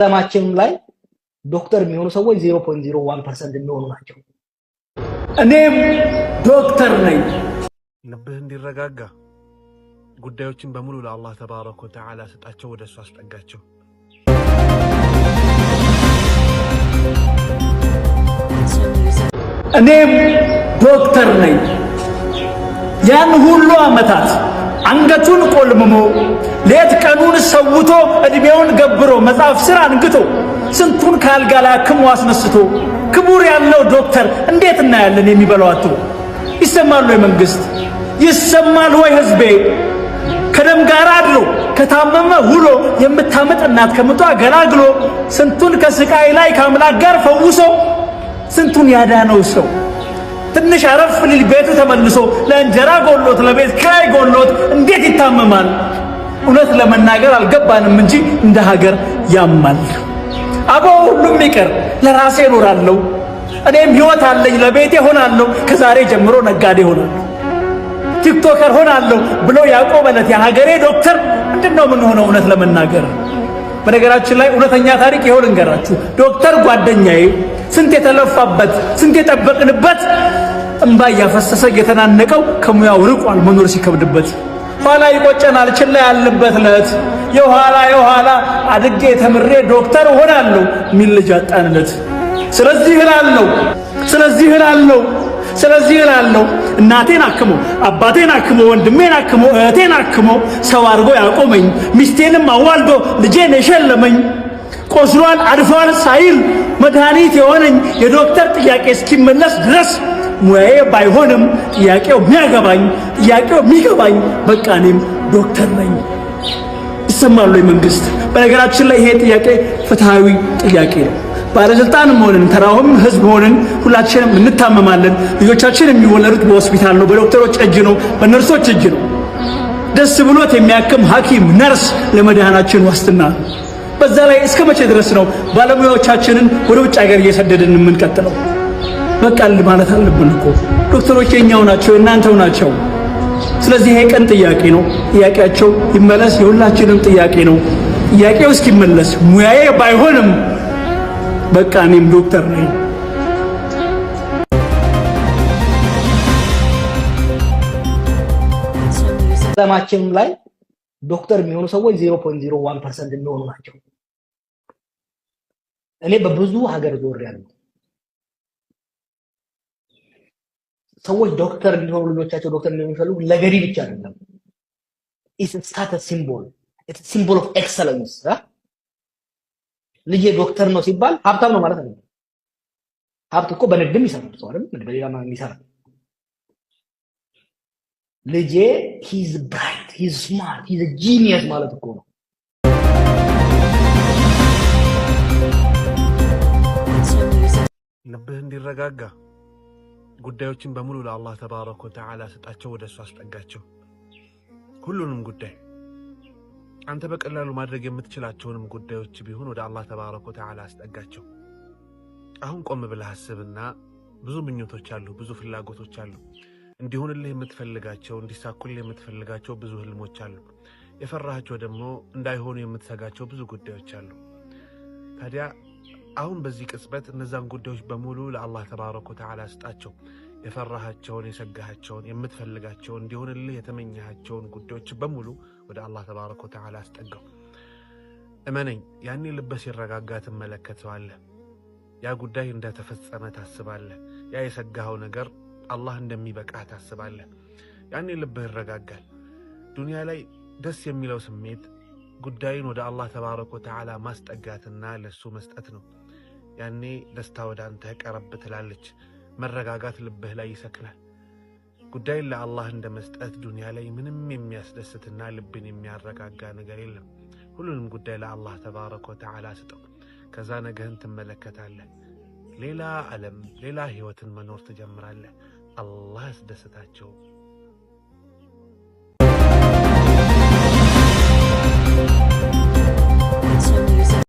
ዓለማችን ላይ ዶክተር የሚሆኑ ሰዎች 0.01% የሚሆኑ ናቸው። እኔም ዶክተር ነኝ። ልብህ እንዲረጋጋ ጉዳዮችን በሙሉ ለአላህ ተባረከ ወተዓላ ሰጣቸው፣ ወደሱ አስጠጋቸው። እኔም ዶክተር ነኝ። ያን ሁሉ ዓመታት አንገቱን ቆልምሞ ሌት ቀኑን ሰውቶ እድሜውን ገብሮ መጽሐፍ ስራ አንግቶ ስንቱን ካልጋ ላይ አክሞ አስነስቶ ክቡር ያለው ዶክተር እንዴት እናያለን? የሚበላው አጥቶ ይሰማል ወይ መንግስት? ይሰማል ወይ ህዝቤ? ከደም ጋር አድሮ ከታመመ ውሎ የምታመጥ እናት ከምጧ ገላግሎ ስንቱን ከስቃይ ላይ ከአምላክ ጋር ፈውሶ ስንቱን ያዳነው ሰው ትንሽ አረፍ ሊል ቤቱ ተመልሶ ለእንጀራ ጎሎት ለቤት ኪራይ ጎሎት እንዴት ይታመማል? እውነት ለመናገር አልገባንም እንጂ እንደ ሀገር ያማል። አቦ ሁሉም ይቀር ለራሴ እኖራለሁ፣ እኔም ህይወት አለኝ ለቤቴ ሆናለሁ፣ ከዛሬ ጀምሮ ነጋዴ ሆናለሁ፣ ቲክቶከር ሆናለሁ ብሎ ያቆመለት የሀገሬ ዶክተር ምንድነው ምን ሆነው? እውነት ለመናገር በነገራችን ላይ እውነተኛ ታሪክ ይኸው ልንገራችሁ። ዶክተር ጓደኛዬ ስንት የተለፋበት ስንት የጠበቅንበት እንባ እያፈሰሰ እየተናነቀው ከሙያው ርቋል መኖር ሲከብድበት። ኋላ ይቆጨናል ችላ ያልንበት ለት የኋላ አድጌ ተምሬ ዶክተር ሆናለሁ ሚል ልጅ አጣንለት። ስለዚህ እላለሁ እናቴን አክሞ አባቴን አክሞ ወንድሜን አክሞ እህቴን አክሞ ሰው አድርጎ ያቆመኝ ሚስቴንም አዋልዶ ልጄን የሸለመኝ ቆስሏል አድፏል ሳይል መድኃኒት የሆነኝ የዶክተር ጥያቄ እስኪመለስ ድረስ ሙያዬ ባይሆንም ጥያቄው የሚገባኝ በቃ እኔም ዶክተር ነኝ። ይሰማል ወይ መንግስት? በነገራችን ላይ ይሄ ጥያቄ ፍትሃዊ ጥያቄ ነው። ባለስልጣንም ሆነን ተራውም ህዝብ ሆነን ሁላችንም እንታመማለን። ልጆቻችን የሚወለዱት በሆስፒታል ነው፣ በዶክተሮች እጅ ነው፣ በነርሶች እጅ ነው። ደስ ብሎት የሚያክም ሐኪም ነርስ ለመድኃናችን ዋስትና ነው። በዛ ላይ እስከ መቼ ድረስ ነው ባለሙያዎቻችንን ወደ ውጭ ሀገር እየሰደድን የምንቀጥለው? በቃል ማለት አለብን እኮ ዶክተሮች የኛው ናቸው የእናንተው ናቸው። ስለዚህ ይሄ ቀን ጥያቄ ነው። ጥያቄያቸው ይመለስ፣ የሁላችንም ጥያቄ ነው። ጥያቄው እስኪመለስ ሙያዬ ባይሆንም በቃ እኔም ዶክተር ነኝ። ዓለማችን ላይ ዶክተር የሚሆኑ ሰዎች 0.01% የሚሆኑ ናቸው። እኔ በብዙ ሀገር ዞሬያለሁ። ሰዎች ዶክተር እንዲሆኑ ልጆቻቸው ዶክተር እንዲሆኑ የሚፈልጉ ለገሪ ብቻ አይደለም። it's a status symbol, it's a symbol of excellence። ልጄ ዶክተር ነው ሲባል ሀብታም ነው ማለት ነው። ሀብት እኮ በንግድም ይሰራል ሰው አይደል? በሌላ ማንም ይሰራል። ልጄ he's bright, he's smart, he's a genius ማለት እኮ ነው። ልብህ እንዲረጋጋ ጉዳዮችን በሙሉ ለአላህ ተባረከ ወተዓላ ሰጣቸው፣ ወደሱ አስጠጋቸው። ሁሉንም ጉዳይ አንተ በቀላሉ ማድረግ የምትችላቸውንም ጉዳዮች ቢሆን ወደ አላህ ተባረከ ወተዓላ አስጠጋቸው። አሁን ቆም ብለህ አስብና ብዙ ምኞቶች አሉ፣ ብዙ ፍላጎቶች አሉ። እንዲሆንልህ የምትፈልጋቸው እንዲሳኩልህ የምትፈልጋቸው ብዙ ህልሞች አሉ። የፈራሃቸው ደግሞ እንዳይሆኑ የምትሰጋቸው ብዙ ጉዳዮች አሉ። ታዲያ አሁን በዚህ ቅጽበት እነዛን ጉዳዮች በሙሉ ለአላህ ተባረከ ወተዓላ ስጣቸው። የፈራሃቸውን የሰጋሃቸውን የምትፈልጋቸውን እንዲሆንልህ የተመኘሃቸውን ጉዳዮች በሙሉ ወደ አላህ ተባረከ ወተዓላ አስጠጋው። እመነኝ፣ ያኔ ልብህ ሲረጋጋ ትመለከተዋለህ። ያ ጉዳይ እንደተፈጸመ ታስባለህ። ያ የሰጋኸው ነገር አላህ እንደሚበቃህ ታስባለህ። ያኔ ልብህ ይረጋጋል። ዱንያ ላይ ደስ የሚለው ስሜት ጉዳዩን ወደ አላህ ተባረከ ወተዓላ ማስጠጋትና ለሱ መስጠት ነው። ያኔ ደስታ ወደ አንተ ቀረብ ትላለች፣ መረጋጋት ልብህ ላይ ይሰክናል። ጉዳይን ለአላህ እንደ መስጠት ዱንያ ላይ ምንም የሚያስደስትና ልብን የሚያረጋጋ ነገር የለም። ሁሉንም ጉዳይ ለአላህ ተባረከ ወተዓላ ስጠው። ከዛ ነገህን ትመለከታለህ። ሌላ ዓለም ሌላ ህይወትን መኖር ትጀምራለህ። አላህ ያስደስታቸው።